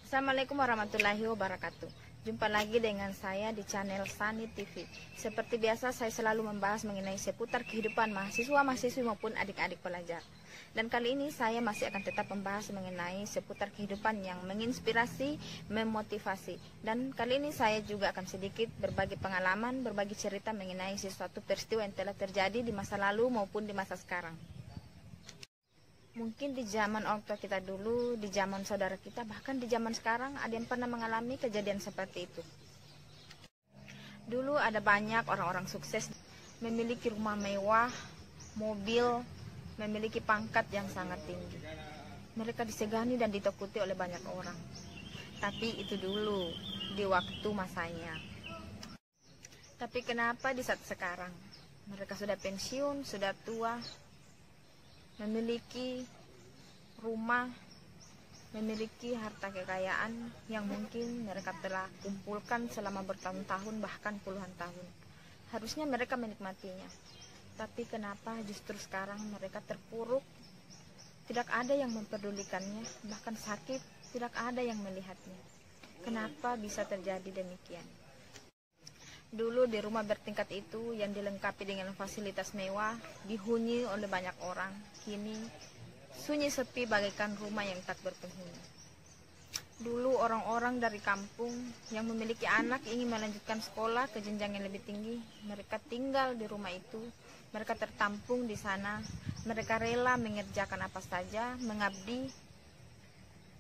Assalamualaikum warahmatullahi wabarakatuh. Jumpa lagi dengan saya di channel Sani TV. Seperti biasa, saya selalu membahas mengenai seputar kehidupan mahasiswa-mahasiswi maupun adik-adik pelajar. Dan kali ini saya masih akan tetap membahas mengenai seputar kehidupan yang menginspirasi, memotivasi. Dan kali ini saya juga akan sedikit berbagi pengalaman, berbagi cerita mengenai sesuatu peristiwa yang telah terjadi di masa lalu maupun di masa sekarang. Mungkin di zaman orang tua kita dulu, di zaman saudara kita, bahkan di zaman sekarang ada yang pernah mengalami kejadian seperti itu. Dulu ada banyak orang-orang sukses memiliki rumah mewah, mobil, memiliki pangkat yang sangat tinggi. Mereka disegani dan ditakuti oleh banyak orang. Tapi itu dulu, di waktu masanya. Tapi kenapa di saat sekarang? Mereka sudah pensiun, sudah tua, memiliki rumah, memiliki harta kekayaan yang mungkin mereka telah kumpulkan selama bertahun-tahun bahkan puluhan tahun. Harusnya mereka menikmatinya. Tapi kenapa justru sekarang mereka terpuruk? Tidak ada yang memperdulikannya, bahkan sakit tidak ada yang melihatnya. Kenapa bisa terjadi demikian? Dulu di rumah bertingkat itu yang dilengkapi dengan fasilitas mewah, dihuni oleh banyak orang. Kini sunyi sepi bagaikan rumah yang tak berpenghuni. Dulu orang-orang dari kampung yang memiliki anak ingin melanjutkan sekolah ke jenjang yang lebih tinggi, mereka tinggal di rumah itu, mereka tertampung di sana, mereka rela mengerjakan apa saja, mengabdi,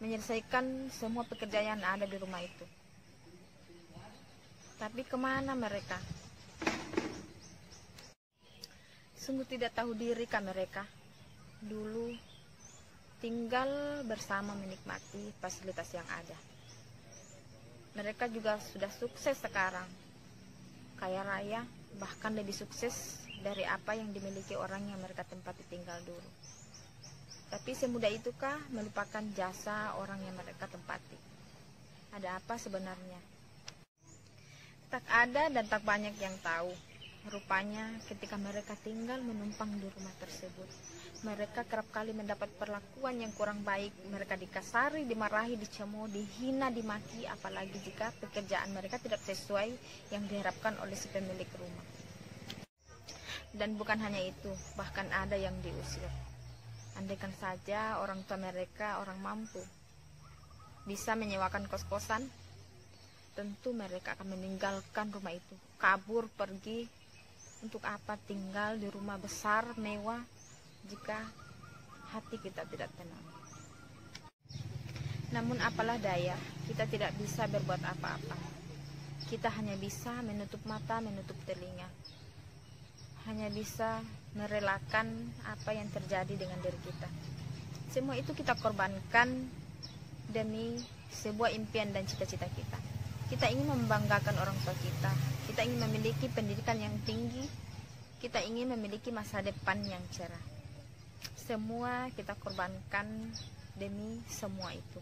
menyelesaikan semua pekerjaan yang ada di rumah itu. Tapi kemana mereka? Sungguh tidak tahu diri kah mereka? Dulu tinggal bersama menikmati fasilitas yang ada. Mereka juga sudah sukses sekarang, kaya raya, bahkan lebih sukses dari apa yang dimiliki orang yang mereka tempati tinggal dulu. Tapi semudah itukah melupakan jasa orang yang mereka tempati? Ada apa sebenarnya? Tak ada dan tak banyak yang tahu. Rupanya ketika mereka tinggal menumpang di rumah tersebut, mereka kerap kali mendapat perlakuan yang kurang baik. Mereka dikasari, dimarahi, dicemooh, dihina, dimaki, apalagi jika pekerjaan mereka tidak sesuai yang diharapkan oleh si pemilik rumah. Dan bukan hanya itu, bahkan ada yang diusir. Andaikan saja orang tua mereka orang mampu, bisa menyewakan kos-kosan, tentu mereka akan meninggalkan rumah itu, kabur pergi. Untuk apa tinggal di rumah besar mewah jika hati kita tidak tenang? Namun apalah daya, kita tidak bisa berbuat apa-apa. Kita hanya bisa menutup mata, menutup telinga. Hanya bisa merelakan apa yang terjadi dengan diri kita. Semua itu kita korbankan demi sebuah impian dan cita-cita kita. Kita ingin membanggakan orang tua kita. Kita ingin memiliki pendidikan yang tinggi. Kita ingin memiliki masa depan yang cerah. Semua kita korbankan demi semua itu.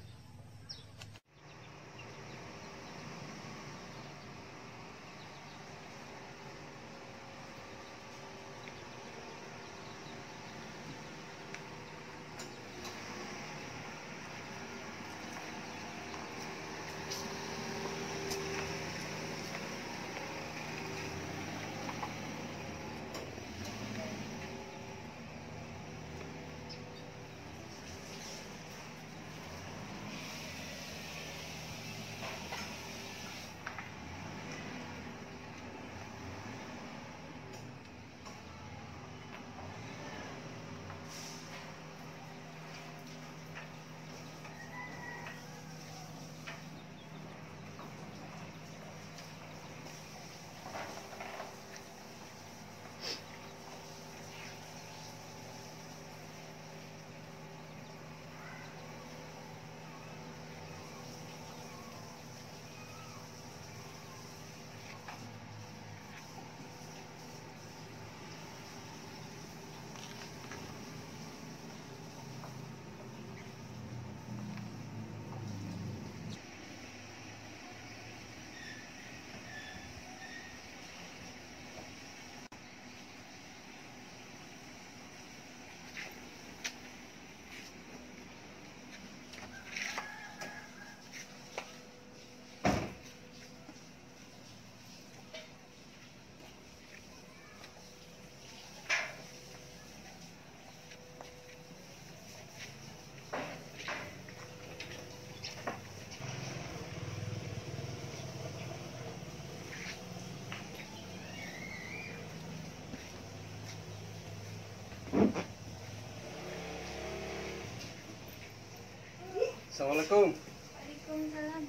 Assalamualaikum. Waalaikumsalam.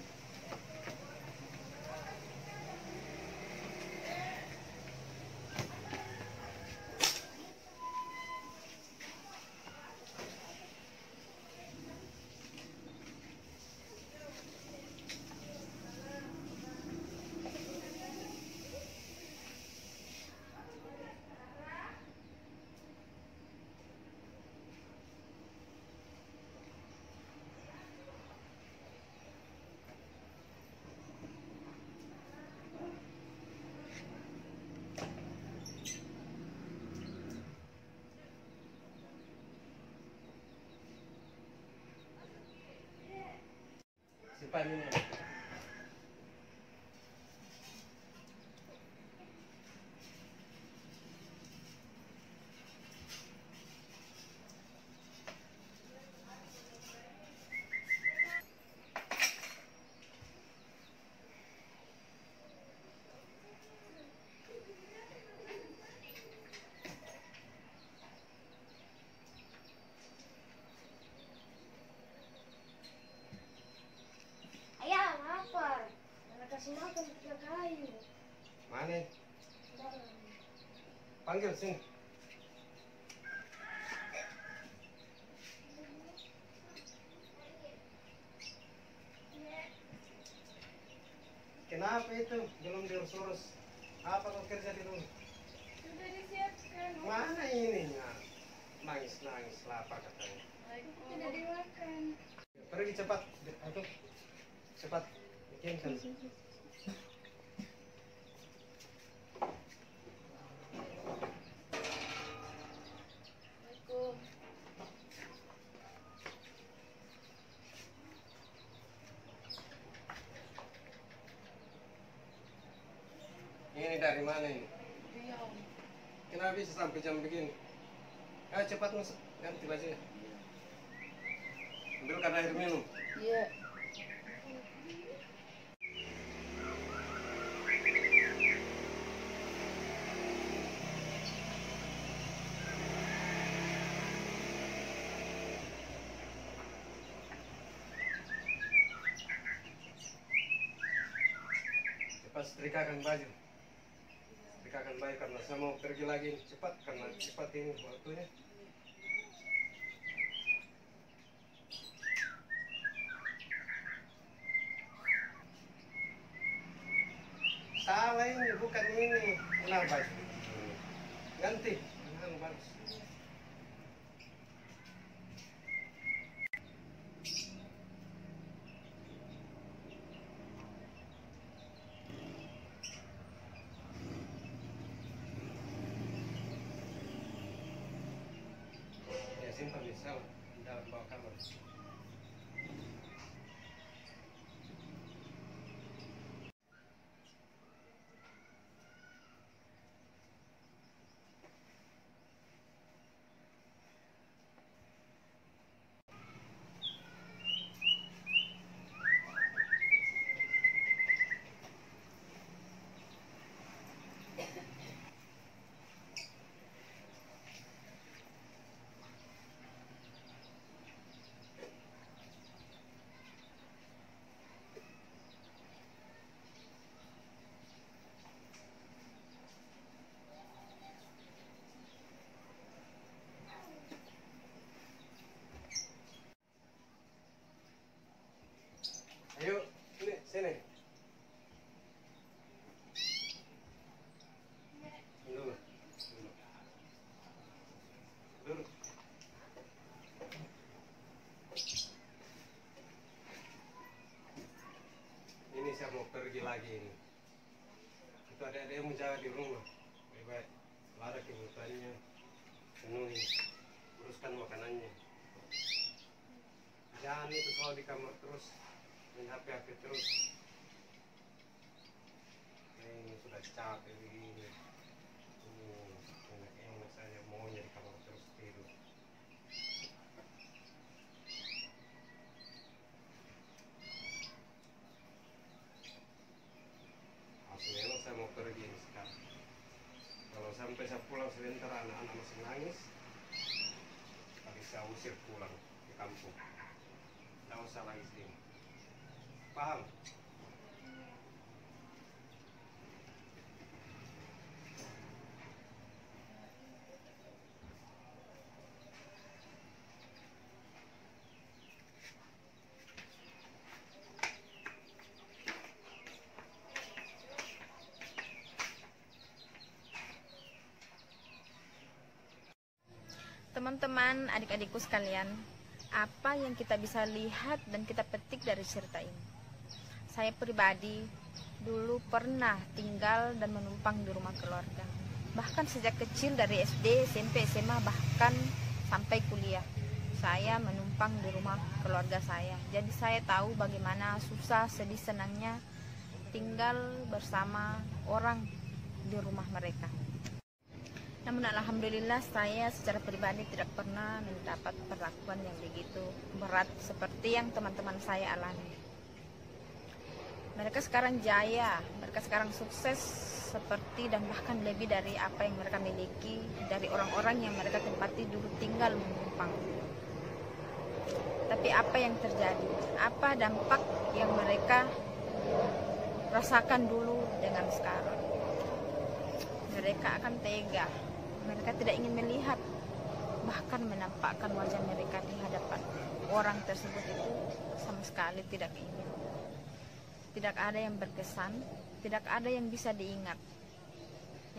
Simpan ini. Ayah, lapar. Nak kasih makan 3 kali. Mana? Panggil sini. Kenapa itu belum diurus-urus? Apa kau kerja di rumah? Sudah disiapkan. Mana ininya? Nangis-nangis lapar katanya. Tidak dimakan. Pergi cepat. Aduh. Cepat. Bikinkan. Assalamualaikum. Ini dari mana ini? Diam. Kenapa bisa sampai jam begini? Ayo cepat masuk. Ganti bajunya. Ambilkan air minum. Iya. Cepat setrikakan baju. Setrikakan baju karena saya mau pergi lagi. Cepat karena cepat ini waktunya. Salah ini, bukan ini. Ulang baju. Ganti. Bagus. Ya simpan di sel dalam bawah kamar. Ayo, sini. Dulu. Dulu. Ini saya mau pergi lagi ini. Itu ada yang menjaga di rumah. Baik-baik. Lara kebutuhannya. Penuhi. Uruskan makanannya. Jangan itu selalu di kamar terus. Main HP terus. Ini sudah capek begini. Enak-enak saja maunya di kamar terus tidur. Memang saya mau pergi sekarang. Kalau sampai saya pulang sebentar anak-anak masih nangis, tapi saya usir pulang ke kampung. Tidak tidak usah lagi sini. Paham? Teman-teman, adik-adikku sekalian, apa yang kita bisa lihat dan kita petik dari cerita ini? Saya pribadi dulu pernah tinggal dan menumpang di rumah keluarga. Bahkan sejak kecil dari SD, SMP, SMA, bahkan sampai kuliah. Saya menumpang di rumah keluarga saya. Jadi saya tahu bagaimana susah, sedih, senangnya tinggal bersama orang di rumah mereka. Namun alhamdulillah saya secara pribadi tidak pernah mendapat perlakuan yang begitu berat seperti yang teman-teman saya alami. Mereka sekarang jaya, mereka sekarang sukses seperti dan bahkan lebih dari apa yang mereka miliki dari orang-orang yang mereka tempati dulu tinggal menumpang. Tapi apa yang terjadi? Apa dampak yang mereka rasakan dulu dengan sekarang? Mereka akan tega. Mereka tidak ingin melihat, bahkan menampakkan wajah mereka di hadapan orang tersebut itu sama sekali tidak ingin. Tidak ada yang berkesan, tidak ada yang bisa diingat.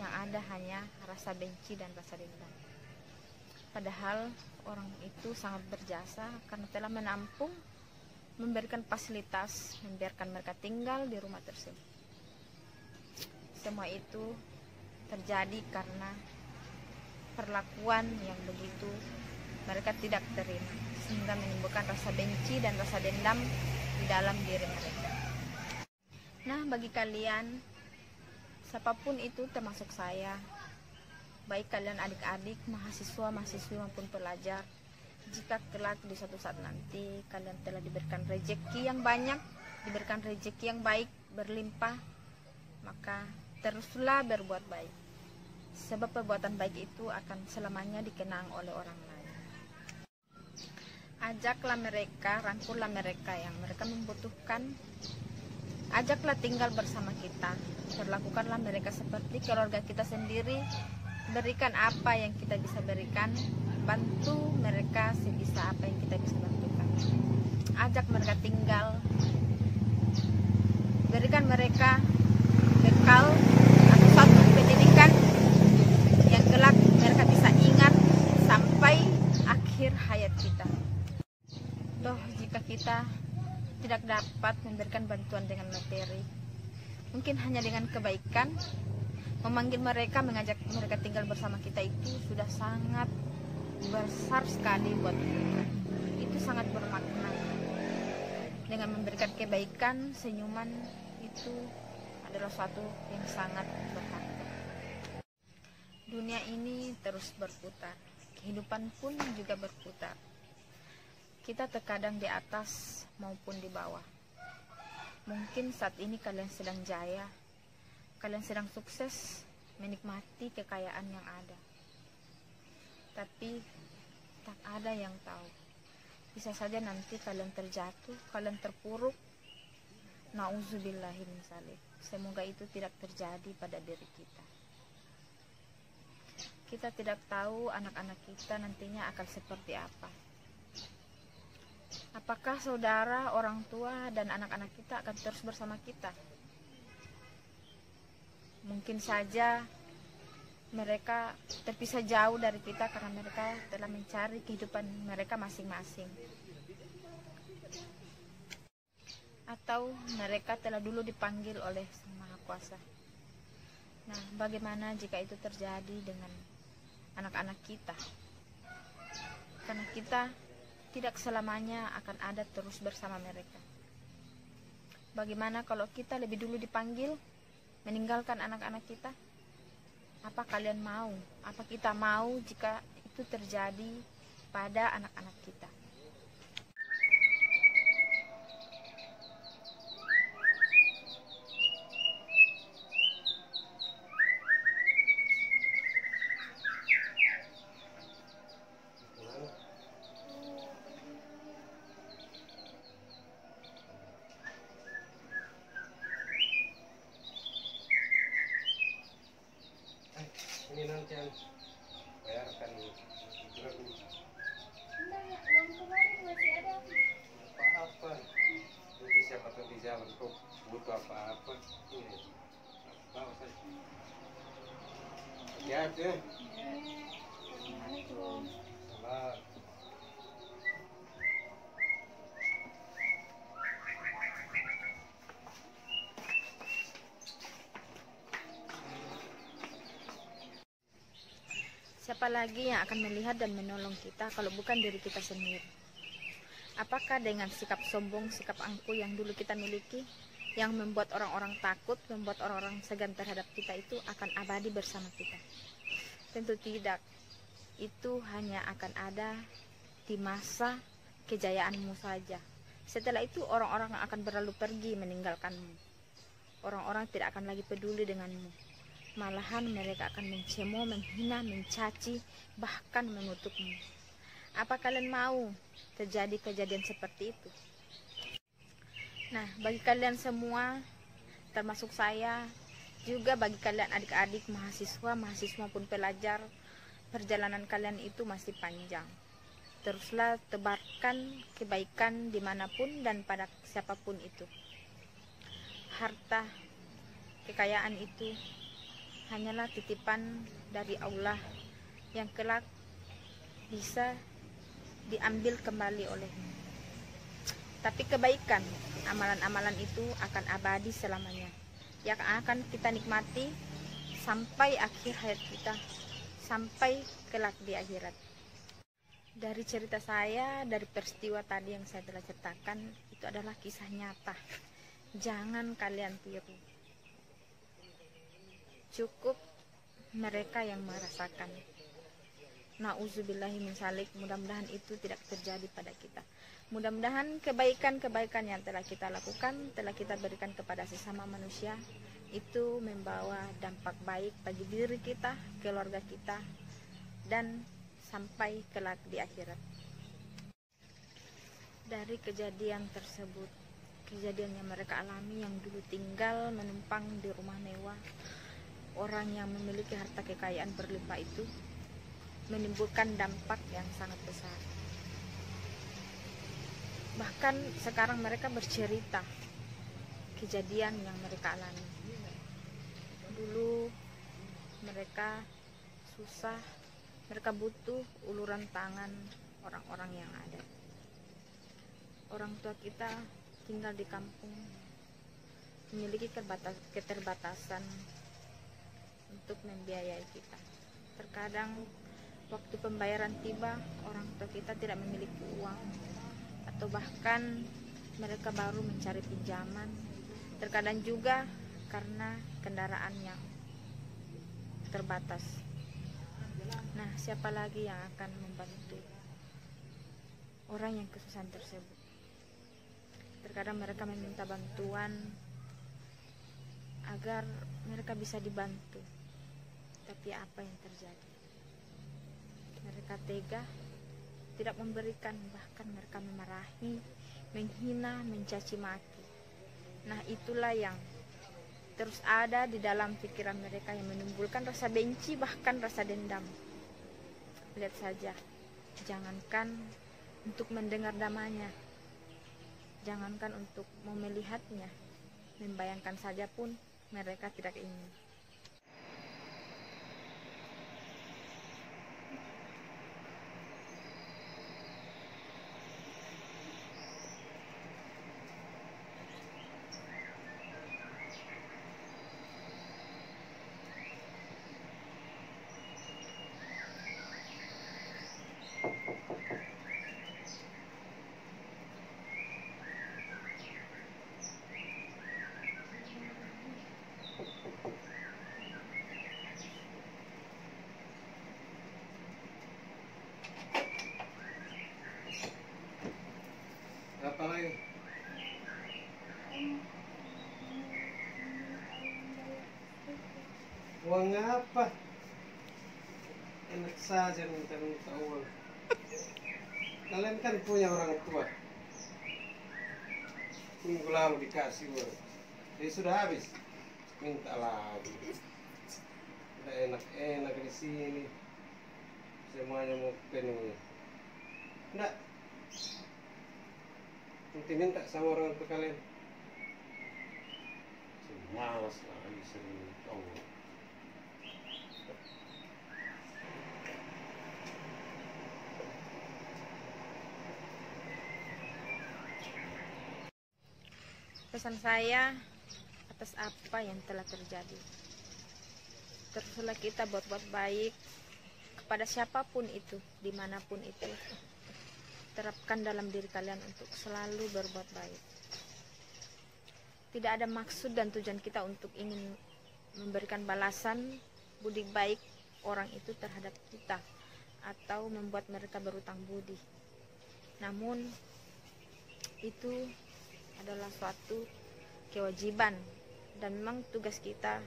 Yang ada hanya rasa benci dan rasa dendam. Padahal orang itu sangat berjasa karena telah menampung, memberikan fasilitas, membiarkan mereka tinggal di rumah tersebut. Semua itu terjadi karena perlakuan yang begitu mereka tidak terima, sehingga menimbulkan rasa benci dan rasa dendam di dalam diri mereka. Nah, bagi kalian, siapapun itu termasuk saya, baik kalian adik-adik, mahasiswa-mahasiswi maupun pelajar, jika kelak di suatu saat nanti kalian telah diberikan rezeki yang banyak, diberikan rezeki yang baik, berlimpah, maka teruslah berbuat baik. Sebab perbuatan baik itu akan selamanya dikenang oleh orang lain. Ajaklah mereka, rangkullah mereka yang mereka membutuhkan. Ajaklah tinggal bersama kita. Perlakukanlah mereka seperti keluarga kita sendiri. Berikan apa yang kita bisa berikan. Bantu mereka sebisa apa yang kita bisa bantukan. Ajak mereka tinggal. Berikan mereka bekal atau satu pendidikan yang kelak mereka bisa ingat sampai akhir hayat kita. Doh, jika kita tidak dapat memberikan bantuan dengan materi, mungkin hanya dengan kebaikan, memanggil mereka, mengajak mereka tinggal bersama kita itu sudah sangat besar sekali buat kita. Itu sangat bermakna. Dengan memberikan kebaikan, senyuman itu adalah suatu yang sangat berharga. Dunia ini terus berputar, kehidupan pun juga berputar. Kita terkadang di atas maupun di bawah. Mungkin saat ini kalian sedang jaya, kalian sedang sukses menikmati kekayaan yang ada. Tapi tak ada yang tahu. Bisa saja nanti kalian terjatuh, kalian terpuruk. Nauzubillahi min dzalik. Semoga itu tidak terjadi pada diri kita. Kita tidak tahu anak-anak kita nantinya akan seperti apa. Apakah saudara, orang tua, dan anak-anak kita akan terus bersama kita? Mungkin saja mereka terpisah jauh dari kita karena mereka telah mencari kehidupan mereka masing-masing. Atau mereka telah dulu dipanggil oleh Sang Maha Kuasa. Nah, bagaimana jika itu terjadi dengan anak-anak kita? Karena kita tidak selamanya akan ada terus bersama mereka. Bagaimana kalau kita lebih dulu dipanggil, meninggalkan anak-anak kita? Apa kalian mau? Apa kita mau jika itu terjadi pada anak-anak kita? di jalan kok butuh apa-apa ini bawa saja. Hati-hati ya. Assalamualaikum. Salah. Siapa lagi yang akan melihat dan menolong kita kalau bukan diri kita sendiri? Apakah dengan sikap sombong, sikap angkuh yang dulu kita miliki, yang membuat orang-orang takut, membuat orang-orang segan terhadap kita itu akan abadi bersama kita? Tentu tidak. Itu hanya akan ada di masa kejayaanmu saja. Setelah itu orang-orang akan berlalu pergi meninggalkanmu. Orang-orang tidak akan lagi peduli denganmu. Malahan mereka akan mencemooh, menghina, mencaci, bahkan mengutukmu. Apa kalian mau terjadi kejadian seperti itu? Nah, bagi kalian semua, termasuk saya, juga bagi kalian adik-adik, mahasiswa maupun pelajar, perjalanan kalian itu masih panjang. Teruslah tebarkan kebaikan dimanapun dan pada siapapun itu. Harta, kekayaan itu hanyalah titipan dari Allah yang kelak bisa diambil kembali olehnya. Tapi kebaikan, amalan-amalan itu akan abadi selamanya, yang akan kita nikmati sampai akhir hayat kita, sampai kelak di akhirat. Dari cerita saya, dari peristiwa tadi yang saya telah ceritakan, itu adalah kisah nyata. Jangan kalian tiru. Cukup mereka yang merasakan. Nauzubillahi min dzalik. Mudah-mudahan itu tidak terjadi pada kita. Mudah-mudahan kebaikan-kebaikan yang telah kita lakukan, telah kita berikan kepada sesama manusia, itu membawa dampak baik bagi diri kita, keluarga kita, dan sampai kelak di akhirat. Dari kejadian tersebut, kejadian yang mereka alami yang dulu tinggal menumpang di rumah mewah, orang yang memiliki harta kekayaan berlimpah itu menimbulkan dampak yang sangat besar. Bahkan sekarang mereka bercerita kejadian yang mereka alami. Dulu mereka susah, mereka butuh uluran tangan orang-orang yang ada. Orang tua kita tinggal di kampung, memiliki keterbatasan untuk membiayai kita. Terkadang waktu pembayaran tiba, orang tua kita tidak memiliki uang, atau bahkan mereka baru mencari pinjaman. Terkadang juga karena kendaraan yang terbatas. Nah, siapa lagi yang akan membantu orang yang kesusahan tersebut? Terkadang mereka meminta bantuan agar mereka bisa dibantu. Tapi apa yang terjadi? Mereka tega, tidak memberikan, bahkan mereka memarahi, menghina, mencaci maki. Nah, itulah yang terus ada di dalam pikiran mereka, yang menimbulkan rasa benci, bahkan rasa dendam. Lihat saja, jangankan untuk mendengar namanya, jangankan untuk mau melihatnya, membayangkan saja pun mereka tidak ingin. Apa lagi? Uang apa? Enak saja minta uang. Kalian kan punya orang tua. Minggu lalu dikasih uang. Jadi sudah habis. Minta lagi. Udah enak-enak di sini. Semuanya mau penuh. Enggak. Nanti minta sama orang tua kalian. malas lagi sering tahu. Pesan saya atas apa yang telah terjadi, teruslah kita buat baik kepada siapapun itu, dimanapun itu. Terapkan dalam diri kalian untuk selalu berbuat baik. Tidak ada maksud dan tujuan kita untuk ingin memberikan balasan budi baik orang itu terhadap kita atau membuat mereka berutang budi. Namun itu adalah suatu kewajiban dan memang tugas kita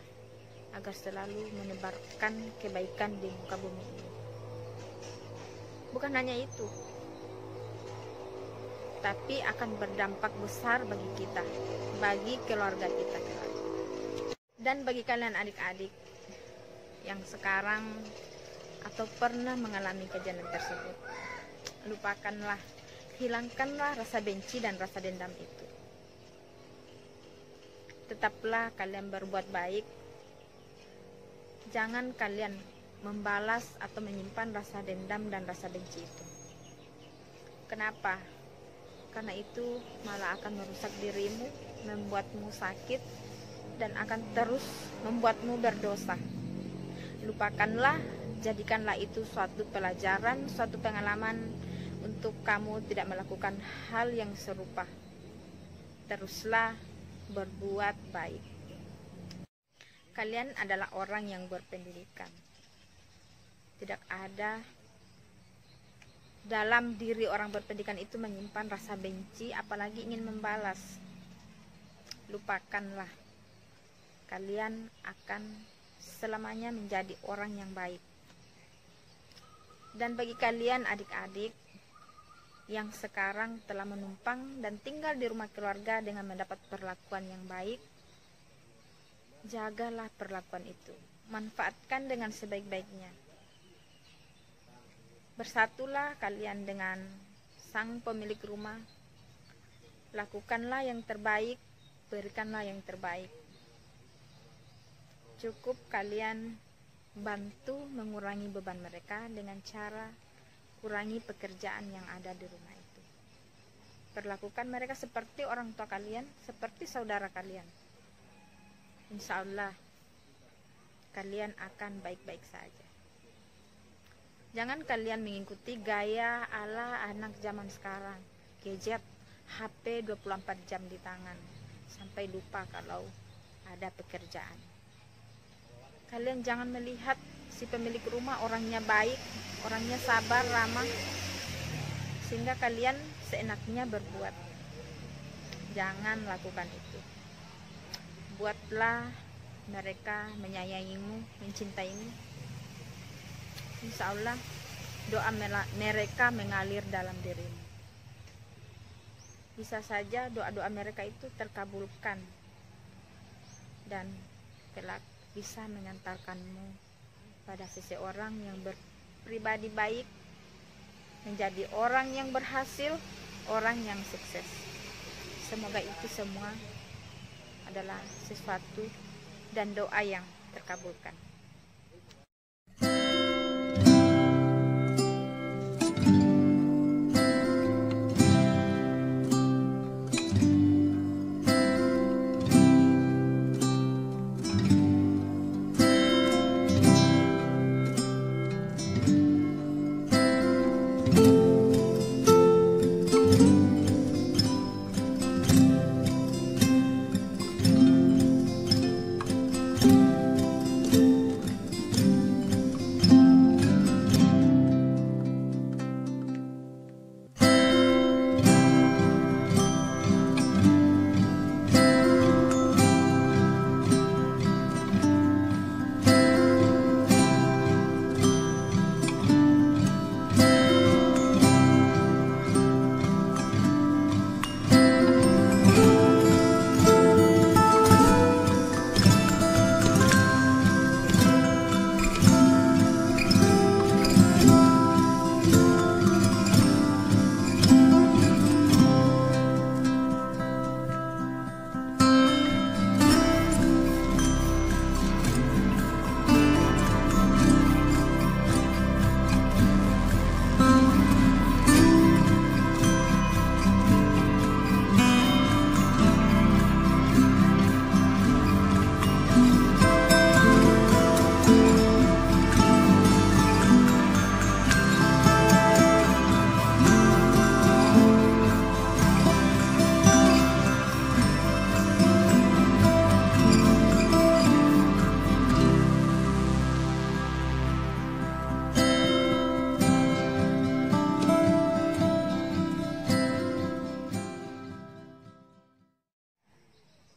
agar selalu menebarkan kebaikan di muka bumi ini. Bukan hanya itu, tapi akan berdampak besar bagi kita, bagi keluarga kita kelak. Dan bagi kalian adik-adik yang sekarang atau pernah mengalami kejadian tersebut, lupakanlah, hilangkanlah rasa benci dan rasa dendam itu. Tetaplah kalian berbuat baik. Jangan kalian membalas atau menyimpan rasa dendam dan rasa benci itu. Kenapa? Karena itu malah akan merusak dirimu, membuatmu sakit, dan akan terus membuatmu berdosa. Lupakanlah, jadikanlah itu suatu pelajaran, suatu pengalaman untuk kamu tidak melakukan hal yang serupa. Teruslah berbuat baik. Kalian adalah orang yang berpendidikan. Tidak ada dalam diri orang berpendidikan itu menyimpan rasa benci, apalagi ingin membalas. Lupakanlah. Kalian akan selamanya menjadi orang yang baik. Dan bagi kalian adik-adik yang sekarang telah menumpang dan tinggal di rumah keluarga dengan mendapat perlakuan yang baik, jagalah perlakuan itu, manfaatkan dengan sebaik-baiknya. Bersatulah kalian dengan sang pemilik rumah, lakukanlah yang terbaik, berikanlah yang terbaik. Cukup kalian bantu mengurangi beban mereka dengan cara kurangi pekerjaan yang ada di rumah itu. Perlakukan mereka seperti orang tua kalian, seperti saudara kalian. Insya Allah kalian akan baik-baik saja. Jangan kalian mengikuti gaya ala anak zaman sekarang, gadget, HP 24 jam di tangan, sampai lupa kalau ada pekerjaan. Kalian jangan melihat si pemilik rumah orangnya baik, orangnya sabar, ramah, sehingga kalian seenaknya berbuat. Jangan lakukan itu. Buatlah mereka menyayangimu, mencintaimu. Insya Allah doa mereka mengalir dalam dirimu. Bisa saja doa-doa mereka itu terkabulkan dan kelak bisa mengantarkanmu pada seseorang yang berpribadi baik, menjadi orang yang berhasil, orang yang sukses. Semoga itu semua adalah sesuatu dan doa yang terkabulkan.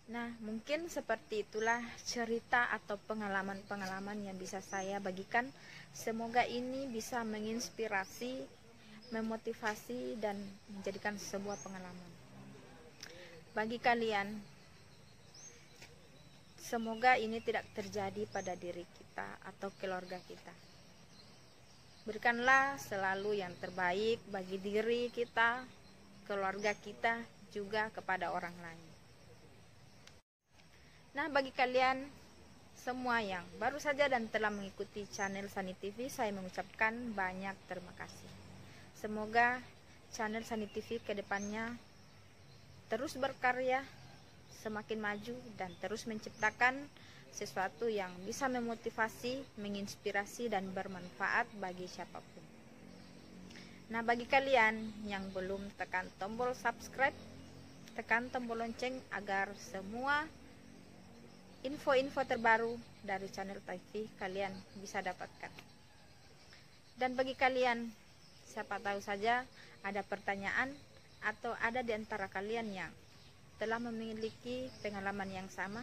Nah, mungkin seperti itulah cerita atau pengalaman-pengalaman yang bisa saya bagikan. Semoga ini bisa menginspirasi, memotivasi, dan menjadikan sebuah pengalaman bagi kalian. Semoga ini tidak terjadi pada diri kita atau keluarga kita. Berikanlah selalu yang terbaik bagi diri kita, keluarga kita, juga kepada orang lain. Nah, bagi kalian semua yang baru saja dan telah mengikuti channel Sani TV, saya mengucapkan banyak terima kasih. Semoga channel Sani TV ke depannya terus berkarya, semakin maju, dan terus menciptakan sesuatu yang bisa memotivasi, menginspirasi, dan bermanfaat bagi siapapun. Nah, bagi kalian yang belum tekan tombol subscribe, tekan tombol lonceng agar semua info-info terbaru dari channel TV kalian bisa dapatkan. Dan bagi kalian, siapa tahu saja ada pertanyaan atau ada di antara kalian yang telah memiliki pengalaman yang sama,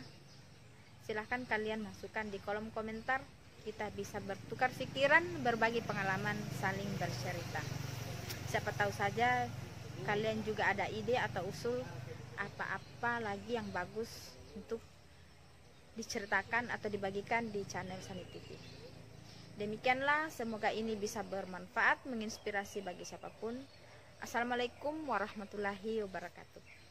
silahkan kalian masukkan di kolom komentar. Kita bisa bertukar pikiran, berbagi pengalaman, saling bercerita. Siapa tahu saja kalian juga ada ide atau usul apa-apa lagi yang bagus untuk diceritakan atau dibagikan di channel Sani TV. Demikianlah, semoga ini bisa bermanfaat, menginspirasi bagi siapapun. Assalamualaikum warahmatullahi wabarakatuh.